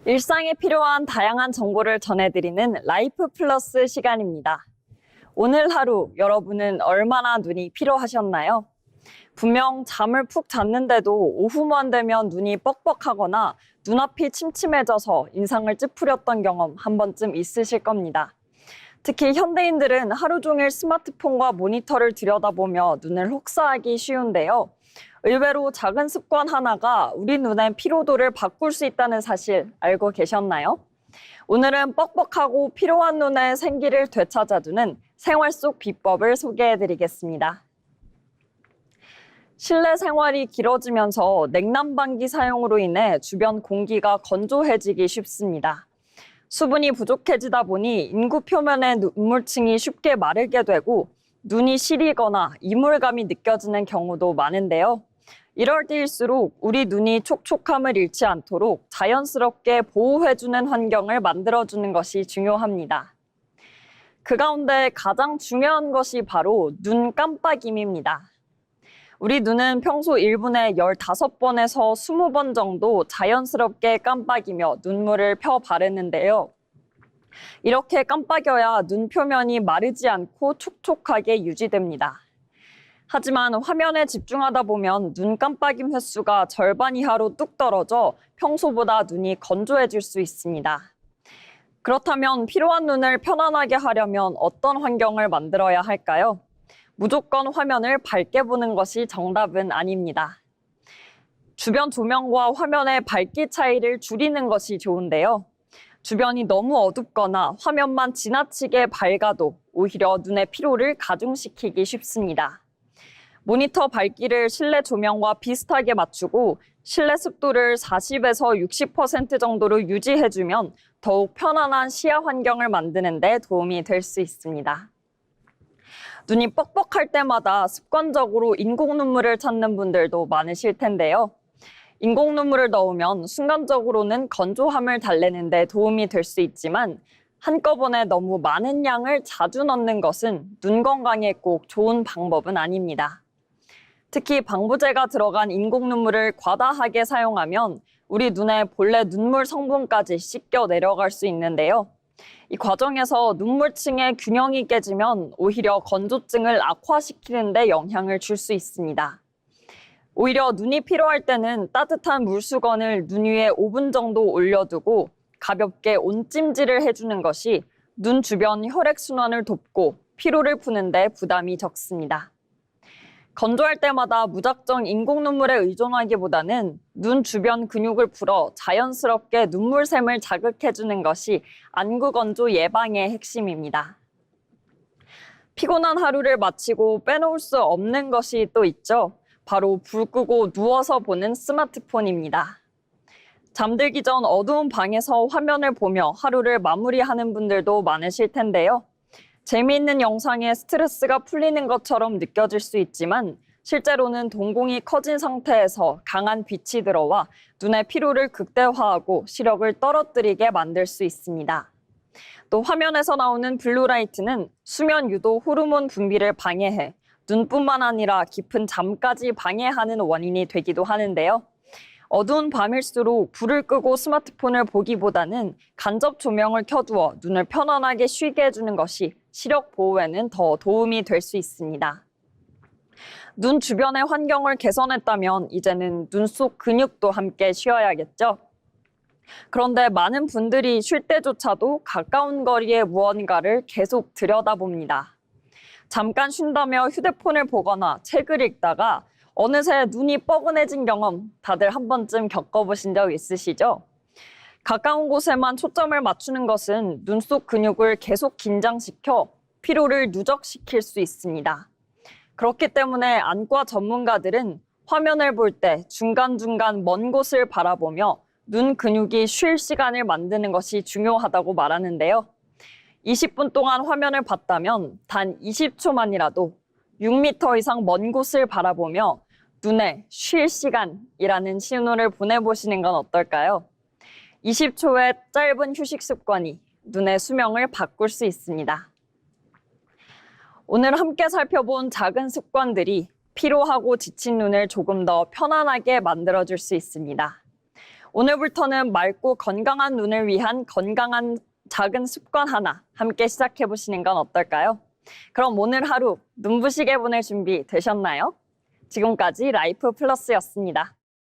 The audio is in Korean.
일상에 필요한 다양한 정보를 전해드리는 라이프 플러스 시간입니다. 오늘 하루 여러분은 얼마나 눈이 피로하셨나요? 분명 잠을 푹 잤는데도 오후만 되면 눈이 뻑뻑하거나 눈앞이 침침해져서 인상을 찌푸렸던 경험 한 번쯤 있으실 겁니다. 특히 현대인들은 하루 종일 스마트폰과 모니터를 들여다보며 눈을 혹사하기 쉬운데요. 의외로 작은 습관 하나가 우리 눈의 피로도를 바꿀 수 있다는 사실 알고 계셨나요? 오늘은 뻑뻑하고 피로한 눈의 생기를 되찾아주는 생활 속 비법을 소개해드리겠습니다. 실내 생활이 길어지면서 냉난방기 사용으로 인해 주변 공기가 건조해지기 쉽습니다. 수분이 부족해지다 보니 인구 표면의 눈물층이 쉽게 마르게 되고 눈이 시리거나 이물감이 느껴지는 경우도 많은데요. 이럴 때일수록 우리 눈이 촉촉함을 잃지 않도록 자연스럽게 보호해주는 환경을 만들어주는 것이 중요합니다. 그 가운데 가장 중요한 것이 바로 눈 깜빡임입니다. 우리 눈은 평소 1분에 15번에서 20번 정도 자연스럽게 깜빡이며 눈물을 펴 바르는데요. 이렇게 깜빡여야 눈 표면이 마르지 않고 촉촉하게 유지됩니다. 하지만 화면에 집중하다 보면 눈 깜빡임 횟수가 절반 이하로 뚝 떨어져 평소보다 눈이 건조해질 수 있습니다. 그렇다면 피로한 눈을 편안하게 하려면 어떤 환경을 만들어야 할까요? 무조건 화면을 밝게 보는 것이 정답은 아닙니다. 주변 조명과 화면의 밝기 차이를 줄이는 것이 좋은데요. 주변이 너무 어둡거나 화면만 지나치게 밝아도 오히려 눈의 피로를 가중시키기 쉽습니다. 모니터 밝기를 실내 조명과 비슷하게 맞추고 실내 습도를 40에서 60% 정도로 유지해주면 더욱 편안한 시야 환경을 만드는 데 도움이 될 수 있습니다. 눈이 뻑뻑할 때마다 습관적으로 인공 눈물을 찾는 분들도 많으실 텐데요. 인공 눈물을 넣으면 순간적으로는 건조함을 달래는 데 도움이 될 수 있지만 한꺼번에 너무 많은 양을 자주 넣는 것은 눈 건강에 꼭 좋은 방법은 아닙니다. 특히 방부제가 들어간 인공 눈물을 과다하게 사용하면 우리 눈의 본래 눈물 성분까지 씻겨 내려갈 수 있는데요. 이 과정에서 눈물층의 균형이 깨지면 오히려 건조증을 악화시키는 데 영향을 줄 수 있습니다. 오히려 눈이 피로할 때는 따뜻한 물수건을 눈 위에 5분 정도 올려두고 가볍게 온찜질을 해주는 것이 눈 주변 혈액순환을 돕고 피로를 푸는 데 부담이 적습니다. 건조할 때마다 무작정 인공 눈물에 의존하기보다는 눈 주변 근육을 풀어 자연스럽게 눈물샘을 자극해주는 것이 안구 건조 예방의 핵심입니다. 피곤한 하루를 마치고 빼놓을 수 없는 것이 또 있죠. 바로 불 끄고 누워서 보는 스마트폰입니다. 잠들기 전 어두운 방에서 화면을 보며 하루를 마무리하는 분들도 많으실 텐데요. 재미있는 영상에 스트레스가 풀리는 것처럼 느껴질 수 있지만 실제로는 동공이 커진 상태에서 강한 빛이 들어와 눈의 피로를 극대화하고 시력을 떨어뜨리게 만들 수 있습니다. 또 화면에서 나오는 블루라이트는 수면 유도 호르몬 분비를 방해해 눈뿐만 아니라 깊은 잠까지 방해하는 원인이 되기도 하는데요. 어두운 밤일수록 불을 끄고 스마트폰을 보기보다는 간접 조명을 켜두어 눈을 편안하게 쉬게 해주는 것이 시력 보호에는 더 도움이 될 수 있습니다. 눈 주변의 환경을 개선했다면 이제는 눈 속 근육도 함께 쉬어야겠죠? 그런데 많은 분들이 쉴 때조차도 가까운 거리의 무언가를 계속 들여다봅니다. 잠깐 쉰다며 휴대폰을 보거나 책을 읽다가 어느새 눈이 뻐근해진 경험 다들 한 번쯤 겪어보신 적 있으시죠? 가까운 곳에만 초점을 맞추는 것은 눈 속 근육을 계속 긴장시켜 피로를 누적시킬 수 있습니다. 그렇기 때문에 안과 전문가들은 화면을 볼 때 중간중간 먼 곳을 바라보며 눈 근육이 쉴 시간을 만드는 것이 중요하다고 말하는데요. 20분 동안 화면을 봤다면 단 20초만이라도 6m 이상 먼 곳을 바라보며 눈에 쉴 시간이라는 신호를 보내보시는 건 어떨까요? 20초의 짧은 휴식 습관이 눈의 수명을 바꿀 수 있습니다. 오늘 함께 살펴본 작은 습관들이 피로하고 지친 눈을 조금 더 편안하게 만들어줄 수 있습니다. 오늘부터는 맑고 건강한 눈을 위한 건강한 작은 습관 하나 함께 시작해 보시는 건 어떨까요? 그럼 오늘 하루 눈부시게 보낼 준비 되셨나요? 지금까지 라이프 플러스였습니다.